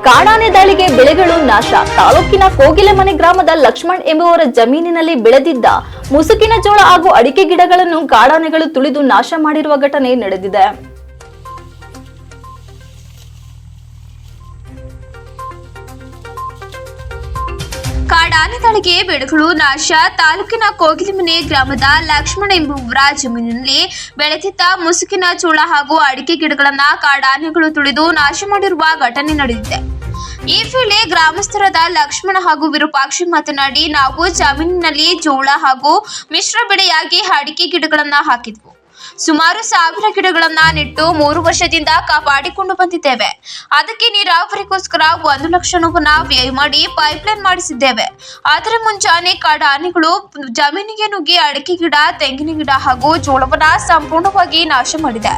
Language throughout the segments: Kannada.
ಕಾಡಾನೆ ದಾಳಿಗೆ ಬೆಳೆಗಳು ನಾಶ. ತಾಲೂಕಿನ ಕೋಗಿಲೆಮನೆ ಗ್ರಾಮದ ಲಕ್ಷ್ಮಣ್ ಎಂಬುವರ ಜಮೀನಿನಲ್ಲಿ ಬೆಳೆದಿದ್ದ ಮುಸುಕಿನ ಜೋಳ ಹಾಗೂ ಅಡಿಕೆ ಗಿಡಗಳನ್ನು ಕಾಡಾನೆಗಳು ತುಳಿದು ನಾಶ ಮಾಡಿರುವ ಘಟನೆ ನಡೆದಿದೆ. ಕಾಡಾನೆ ದಾಳಿಗೆ ಬೆಳೆಗಳು ನಾಶ. ತಾಲೂಕಿನ ಕೋಗಿಲೆಮನೆ ಗ್ರಾಮದ ಲಕ್ಷ್ಮಣ ಎಂಬುವರ ಜಮೀನಿನಲ್ಲಿ ಬೆಳೆದಿದ್ದ ಮುಸುಕಿನ ಜೋಳ ಹಾಗೂ ಅಡಿಕೆ ಗಿಡಗಳನ್ನ ಕಾಡಾನೆಗಳು ತುಳಿದು ನಾಶ ಮಾಡಿರುವ ಘಟನೆ ನಡೆದಿದೆ. ಈ ವೇಳೆ ಗ್ರಾಮಸ್ಥರಾದ ಲಕ್ಷ್ಮಣ ಹಾಗೂ ವಿರೂಪಾಕ್ಷಿ ಮಾತನಾಡಿ, ನಾವು ಜಮೀನಿನಲ್ಲಿ ಜೋಳ ಹಾಗೂ ಮಿಶ್ರ ಬೆಳೆಯಾಗಿ ಅಡಿಕೆ ಗಿಡಗಳನ್ನ ಹಾಕಿದ್ವು. ಸುಮಾರು 1000 ಗಿಡಗಳನ್ನ ನೆಟ್ಟು 3 ವರ್ಷದಿಂದ ಕಾಪಾಡಿಕೊಂಡು ಬಂದಿದ್ದೇವೆ. ಅದಕ್ಕೆ ನೀರಾವರಿಗೋಸ್ಕರ 1 ಲಕ್ಷ ರೂಪಾಯಿನ ವ್ಯಯ ಮಾಡಿ ಪೈಪ್ಲೈನ್ ಮಾಡಿಸಿದ್ದೇವೆ. ಆದರೆ ಮುಂಜಾನೆ ಕಾಡಾನೆಗಳು ಜಮೀನಿಗೆ ನುಗ್ಗಿ ಅಡಿಕೆ ಗಿಡ, ತೆಂಗಿನ ಗಿಡ ಹಾಗೂ ಜೋಳವನ್ನ ಸಂಪೂರ್ಣವಾಗಿ ನಾಶ ಮಾಡಿದೆ.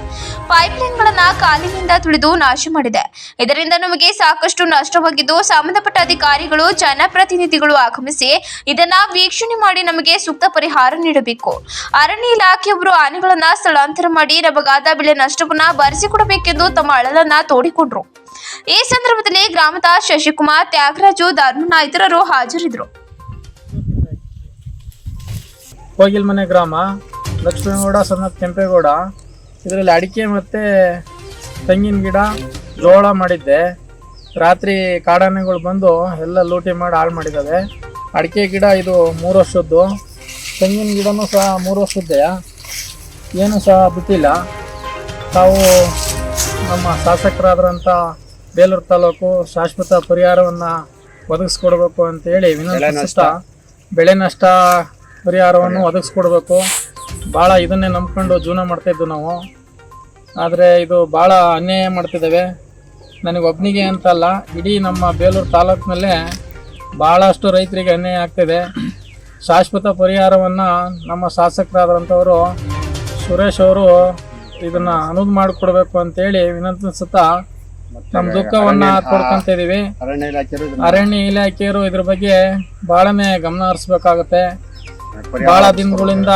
ಪೈಪ್ಲೈನ್ಗಳನ್ನ ಕಾಲಿನಿಂದ ತುಳಿದು ನಾಶ ಮಾಡಿದೆ. ಇದರಿಂದ ನಮಗೆ ಸಾಕಷ್ಟು ನಷ್ಟವಾಗಿದ್ದು, ಸಂಬಂಧಪಟ್ಟ ಅಧಿಕಾರಿಗಳು, ಜನಪ್ರತಿನಿಧಿಗಳು ಆಗಮಿಸಿ ಇದನ್ನ ವೀಕ್ಷಣೆ ಮಾಡಿ ನಮಗೆ ಸೂಕ್ತ ಪರಿಹಾರ ನೀಡಬೇಕು. ಅರಣ್ಯ ಇಲಾಖೆಯವರು ಆನೆಗಳನ್ನ ಸ್ಥಳಾಂತರ ಮಾಡಿ ನಮಗಾದ ಬೆಳೆ ನಷ್ಟವನ್ನ ಭರಿಸಿಕೊಡಬೇಕೆಂದು ತಮ್ಮ ಅಳಲನ್ನ ತೋಡಿಕೊಂಡ್ರು. ಈ ಸಂದರ್ಭದಲ್ಲಿ ಗ್ರಾಮದ ಶಶಿಕುಮಾರ್, ತ್ಯಾಗರಾಜು, ಧರ್ಮಣ್ಣ ಇತರರು ಹಾಜರಿದ್ದರು. ಕೋಗಿಲೆಮನೆ ಗ್ರಾಮ, ಲಕ್ಷ್ಮಣಗೌಡ, ಸಣ್ಣ ಕೆಂಪೇಗೌಡ. ಇದರಲ್ಲಿ ಅಡಿಕೆ ಮತ್ತು ತೆಂಗಿನ ಗಿಡ, ಜೋಳ ಮಾಡಿದ್ದೆ. ರಾತ್ರಿ ಕಾಡಾನೆಗಳು ಬಂದು ಎಲ್ಲ ಲೂಟಿ ಮಾಡಿ ಹಾಳು ಮಾಡಿದ್ದಾವೆ. ಅಡಿಕೆ ಗಿಡ ಇದು 3 ವರ್ಷದ್ದು, ತೆಂಗಿನ ಗಿಡನೂ ಸಹ 3 ವರ್ಷದ್ದೇ, ಏನೂ ಸಹ ಬಿಟ್ಟಿಲ್ಲ. ತಾವು ನಮ್ಮ ಶಾಸಕರಾದಂಥ ಬೇಲೂರು ತಾಲೂಕು ಶಾಶ್ವತ ಪರಿಹಾರವನ್ನು ಒದಗಿಸ್ಕೊಡ್ಬೇಕು ಅಂತೇಳಿ ವಿನಂತಿಸುತ್ತಾ, ಬೆಳೆ ನಷ್ಟ ಪರಿಹಾರವನ್ನು ಒದಗಿಸ್ಕೊಡ್ಬೇಕು. ಭಾಳ ಇದನ್ನೇ ನಂಬ್ಕೊಂಡು ಜೀವನ ಮಾಡ್ತಾಯಿದ್ದು ನಾವು. ಆದರೆ ಇದು ಭಾಳ ಅನ್ಯಾಯ ಮಾಡ್ತಿದ್ದೇವೆ. ನನಗೆ ಒಬ್ಬನಿಗೆ ಅಂತಲ್ಲ, ಇಡೀ ನಮ್ಮ ಬೇಲೂರು ತಾಲೂಕಿನಲ್ಲೇ ಭಾಳಷ್ಟು ರೈತರಿಗೆ ಅನ್ಯಾಯ ಆಗ್ತಿದೆ. ಶಾಶ್ವತ ಪರಿಹಾರವನ್ನು ನಮ್ಮ ಶಾಸಕರಾದಂಥವರು ಸುರೇಶ್ ಅವರು ಇದನ್ನು ಅನುವು ಮಾಡಿಕೊಡ್ಬೇಕು ಅಂತೇಳಿ ವಿನಂತಿಸುತ್ತಾ ನಮ್ಮ ದುಃಖವನ್ನು ತೋಡ್ಕೊಂತಿದ್ದೀವಿ. ಅರಣ್ಯ ಇಲಾಖೆಯವರು ಇದ್ರ ಬಗ್ಗೆ ಭಾಳನೇ ಗಮನ ಹರಿಸ್ಬೇಕಾಗತ್ತೆ. ಭಾಳ ದಿನಗಳಿಂದ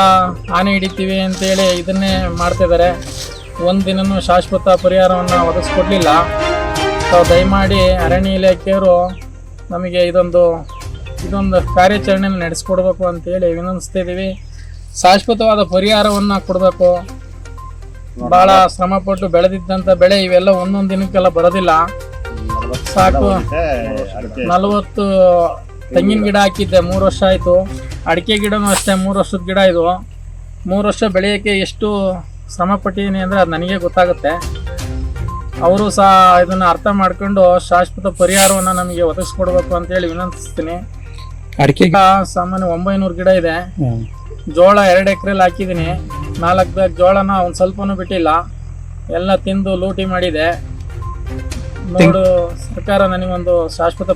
ಆನೆ ಹಿಡಿತೀವಿ ಅಂತೇಳಿ ಇದನ್ನೇ ಮಾಡ್ತಿದ್ದಾರೆ. ಒಂದು ದಿನನೂ ಶಾಶ್ವತ ಪರಿಹಾರವನ್ನು ಒದಗಿಸ್ಕೊಡ್ಲಿಲ್ಲ. ತಾವು ದಯಮಾಡಿ ಅರಣ್ಯ ಇಲಾಖೆಯವರು ನಮಗೆ ಇದೊಂದು ಕಾರ್ಯಾಚರಣೆ ನಡೆಸ್ಕೊಡ್ಬೇಕು ಅಂತೇಳಿ ವಿನಂತಿಸ್ತಿದ್ದೀವಿ. ಶಾಶ್ವತವಾದ ಪರಿಹಾರವನ್ನು ಕೊಡಬೇಕು. ಭಾಳ ಶ್ರಮಪಟ್ಟು ಬೆಳೆದಿದ್ದಂಥ ಬೆಳೆ ಇವೆಲ್ಲ ಒಂದೊಂದು ದಿನಕ್ಕೆಲ್ಲ ಬರೋದಿಲ್ಲ. ಸಾಕು 40 ತೆಂಗಿನ ಗಿಡ ಹಾಕಿದ್ದೆ, 3 ವರ್ಷ ಆಯಿತು. ಅಡಿಕೆ ಗಿಡನೂ ಅಷ್ಟೇ 3 ವರ್ಷದ ಗಿಡ ಇದು. 3 ವರ್ಷ ಬೆಳೆಯೋಕ್ಕೆ ಎಷ್ಟು ಶ್ರಮಪಟ್ಟಿದ್ದೀನಿ ಅಂದರೆ ಅದು ನನಗೆ ಗೊತ್ತಾಗುತ್ತೆ. ಅವರು ಸಹ ಇದನ್ನು ಅರ್ಥ ಮಾಡ್ಕೊಂಡು ಶಾಶ್ವತ ಪರಿಹಾರವನ್ನು ನಮಗೆ ಒದಗಿಸ್ಕೊಡ್ಬೇಕು ಅಂತೇಳಿ ವಿನಂತಿಸ್ತೀನಿ. ಅಡಿಕೆ ಸಾಮಾನ್ಯ 900 ಗಿಡ ಇದೆ. ಜೋಳ 2 ಎಕರೆಯಲ್ಲಿ ಹಾಕಿದ್ದೀನಿ. 4 ಬ್ಯಾಗ್ ಜೋಳನ ಒಂದು ಸ್ವಲ್ಪನೂ ಬಿಟ್ಟಿಲ್ಲ, ಎಲ್ಲ ತಿಂದು ಲೂಟಿ ಮಾಡಿದೆ. ನೋಡು, ಸರ್ಕಾರ ನನಗೊಂದು ಶಾಶ್ವತ